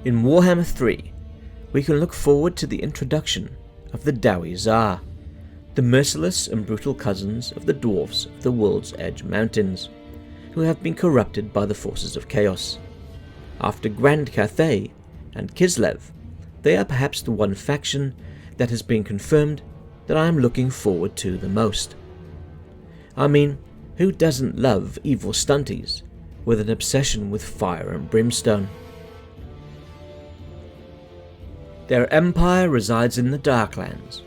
In Warhammer 3, we can look forward to the introduction of the Dawi-Zharr, the merciless and brutal cousins of the dwarfs of the World's Edge Mountains, who have been corrupted by the forces of chaos. After Grand Cathay and Kislev, they are perhaps the one faction that has been confirmed that I am looking forward to the most. I mean, who doesn't love evil stunties with an obsession with fire and brimstone? Their empire resides in the Darklands,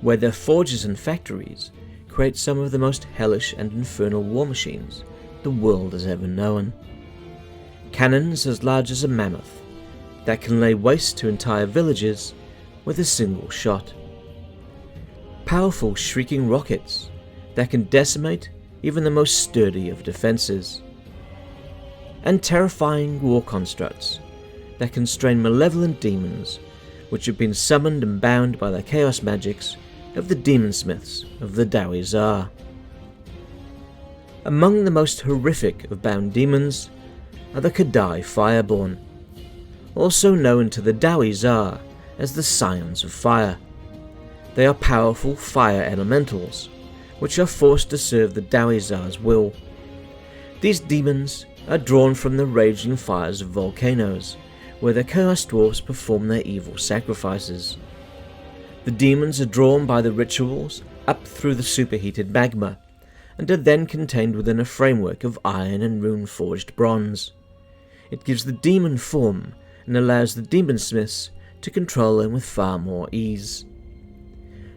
where their forges and factories create some of the most hellish and infernal war machines the world has ever known. Cannons as large as a mammoth that can lay waste to entire villages with a single shot. Powerful shrieking rockets that can decimate even the most sturdy of defences. And terrifying war constructs that can strain malevolent demons which have been summoned and bound by the chaos magics of the Daemonsmiths of the Dawi-Zhar. Among the most horrific of bound demons are the Fireborn, also known to the Dawi-Zhar as the Scions of Fire. They are powerful fire elementals, which are forced to serve the Dawi-Zhar's will. These demons are drawn from the raging fires of volcanoes, where the Chaos Dwarfs perform their evil sacrifices. The demons are drawn by the rituals up through the superheated magma, and are then contained within a framework of iron and rune-forged bronze. It gives the demon form and allows the Daemonsmiths to control them with far more ease.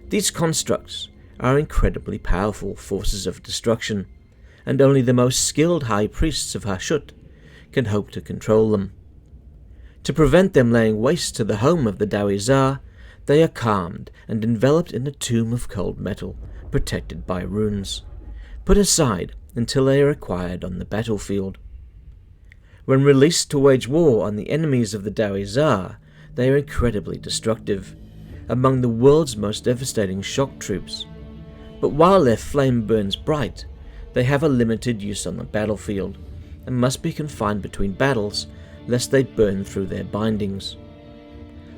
These constructs are incredibly powerful forces of destruction, and only the most skilled high priests of Hashut can hope to control them. To prevent them laying waste to the home of the Dawi-Zharr, they are calmed and enveloped in a tomb of cold metal, protected by runes, put aside until they are acquired on the battlefield. When released to wage war on the enemies of the Dawi-Zharr, they are incredibly destructive, among the world's most devastating shock troops. But while their flame burns bright, they have a limited use on the battlefield, and must be confined between battles lest they burn through their bindings.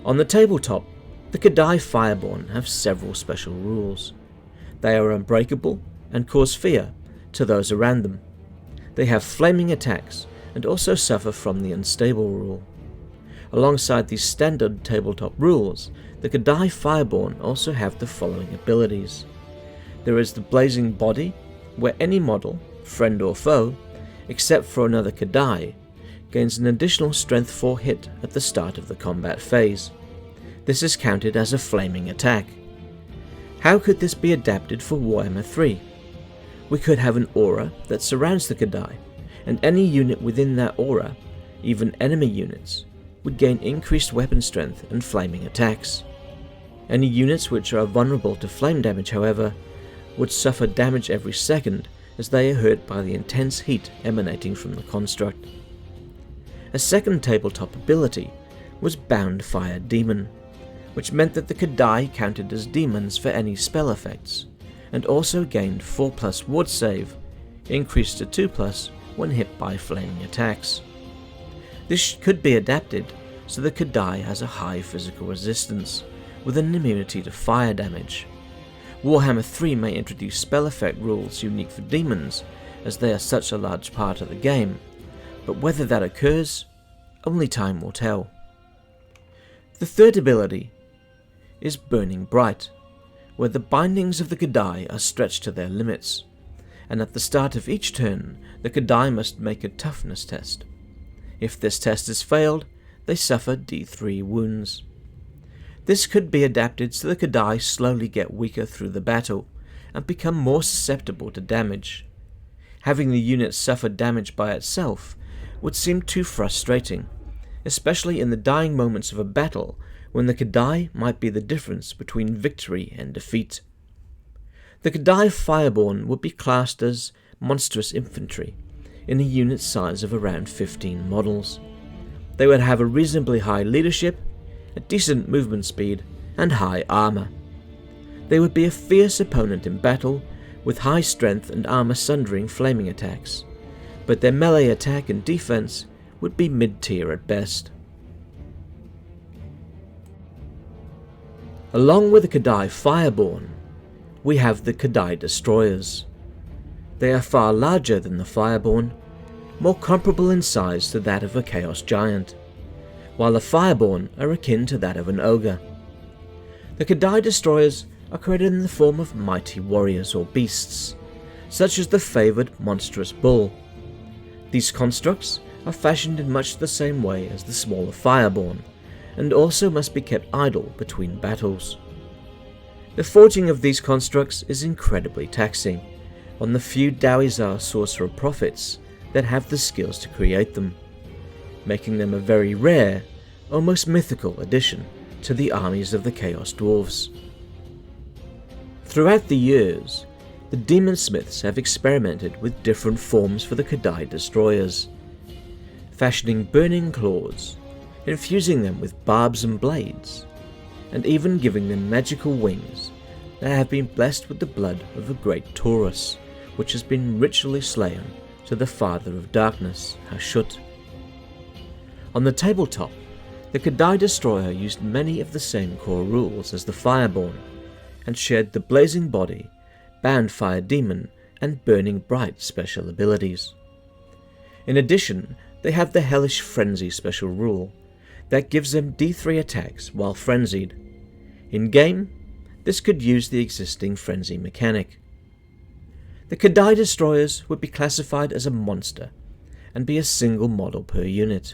On the tabletop, the Fireborn have several special rules. They are unbreakable and cause fear to those around them. They have flaming attacks and also suffer from the unstable rule. Alongside these standard tabletop rules, the Fireborn also have the following abilities. There is the Blazing Body, where any model, friend or foe, except for another Kadai, gains an additional strength 4 hit at the start of the combat phase. This is counted as a flaming attack. How could this be adapted for Warhammer 3? We could have an aura that surrounds the Kadai, and any unit within that aura, even enemy units, would gain increased weapon strength and flaming attacks. Any units which are vulnerable to flame damage, however, would suffer damage every second as they are hurt by the intense heat emanating from the construct. A second tabletop ability was Bound Fire Demon, which meant that the Kadai counted as demons for any spell effects, and also gained 4+ ward save, increased to 2+ when hit by flaming attacks. This could be adapted so the Kadai has a high physical resistance, with an immunity to fire damage. Warhammer 3 may introduce spell effect rules unique for demons, as they are such a large part of the game, but whether that occurs, only time will tell. The third ability is Burning Bright, where the bindings of the Kadai are stretched to their limits, and at the start of each turn, the Kadai must make a toughness test. If this test is failed, they suffer D3 wounds. This could be adapted so the Kadai slowly get weaker through the battle, and become more susceptible to damage. Having the unit suffer damage by itself would seem too frustrating, especially in the dying moments of a battle when the Kadai might be the difference between victory and defeat. The Fireborn would be classed as monstrous infantry, in a unit size of around 15 models. They would have a reasonably high leadership, a decent movement speed, and high armor. They would be a fierce opponent in battle, with high strength and armor-sundering flaming attacks, but their melee attack and defense would be mid-tier at best. Along with the Kadai Fireborn, we have the Kadai Destroyers. They are far larger than the Fireborn, more comparable in size to that of a Chaos Giant, while the Fireborn are akin to that of an Ogre. The Kadai Destroyers are created in the form of mighty warriors or beasts, such as the favoured monstrous bull. These constructs are fashioned in much the same way as the smaller Fireborn, and also must be kept idle between battles. The forging of these constructs is incredibly taxing on the few Dawi-Zharr sorcerer prophets that have the skills to create them, making them a very rare, almost mythical addition to the armies of the Chaos Dwarfs. Throughout the years, the Daemonsmiths have experimented with different forms for the Kadai Destroyers, fashioning burning claws, infusing them with barbs and blades, and even giving them magical wings that have been blessed with the blood of a great Taurus, which has been ritually slain to the Father of Darkness, Hashut. On the tabletop, the Kadai Destroyer used many of the same core rules as the Fireborn, and shared the Blazing Body, Bound Fire Demon, and Burning Bright special abilities. In addition, they have the Hellish Frenzy special rule, that gives them D3 attacks while frenzied. In game, this could use the existing frenzy mechanic. The Kadai Destroyers would be classified as a monster, and be a single model per unit.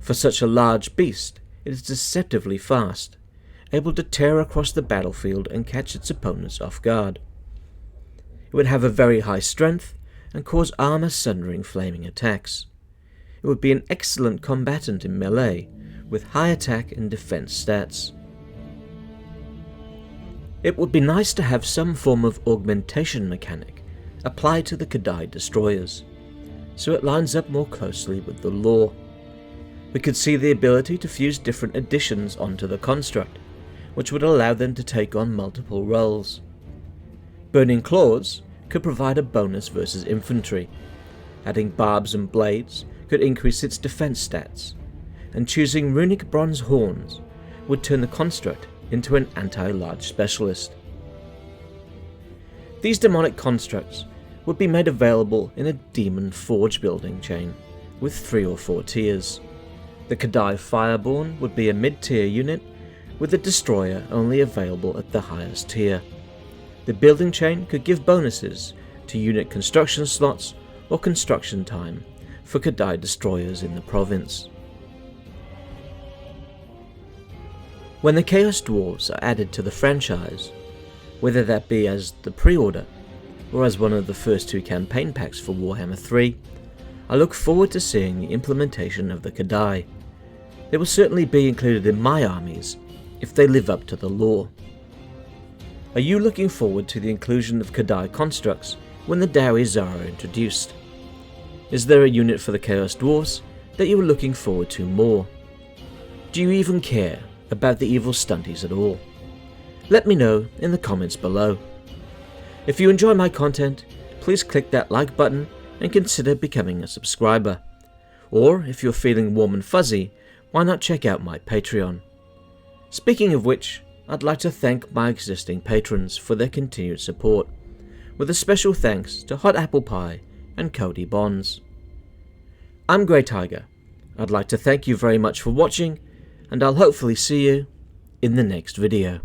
For such a large beast, it is deceptively fast, able to tear across the battlefield and catch its opponents off guard. It would have a very high strength, and cause armor-sundering flaming attacks. It would be an excellent combatant in melee, with high attack and defense stats. It would be nice to have some form of augmentation mechanic applied to the Kadai Destroyers, so it lines up more closely with the lore. We could see the ability to fuse different additions onto the construct, which would allow them to take on multiple roles. Burning Claws could provide a bonus versus infantry, adding barbs and blades could increase its defense stats, and choosing runic bronze horns would turn the construct into an anti-large specialist. These demonic constructs would be made available in a demon forge building chain with 3 or 4 tiers. The Kadai Fireborn would be a mid-tier unit, with the Destroyer only available at the highest tier. The building chain could give bonuses to unit construction slots or construction time for Kadai Destroyers in the province. When the Chaos Dwarfs are added to the franchise, whether that be as the pre-order or as one of the first 2 campaign packs for Warhammer 3, I look forward to seeing the implementation of the Kadai. They will certainly be included in my armies if they live up to the lore. Are you looking forward to the inclusion of Kadai constructs when the Dawi-Zhar are introduced? Is there a unit for the Chaos Dwarfs that you are looking forward to more? Do you even care about the evil stunties at all? Let me know in the comments below. If you enjoy my content, please click that like button and consider becoming a subscriber. Or if you're feeling warm and fuzzy, why not check out my Patreon? Speaking of which, I'd like to thank my existing patrons for their continued support, with a special thanks to Hot Apple Pie and Cody Bonds. I'm Grey Tiger. I'd like to thank you very much for watching, and I'll hopefully see you in the next video.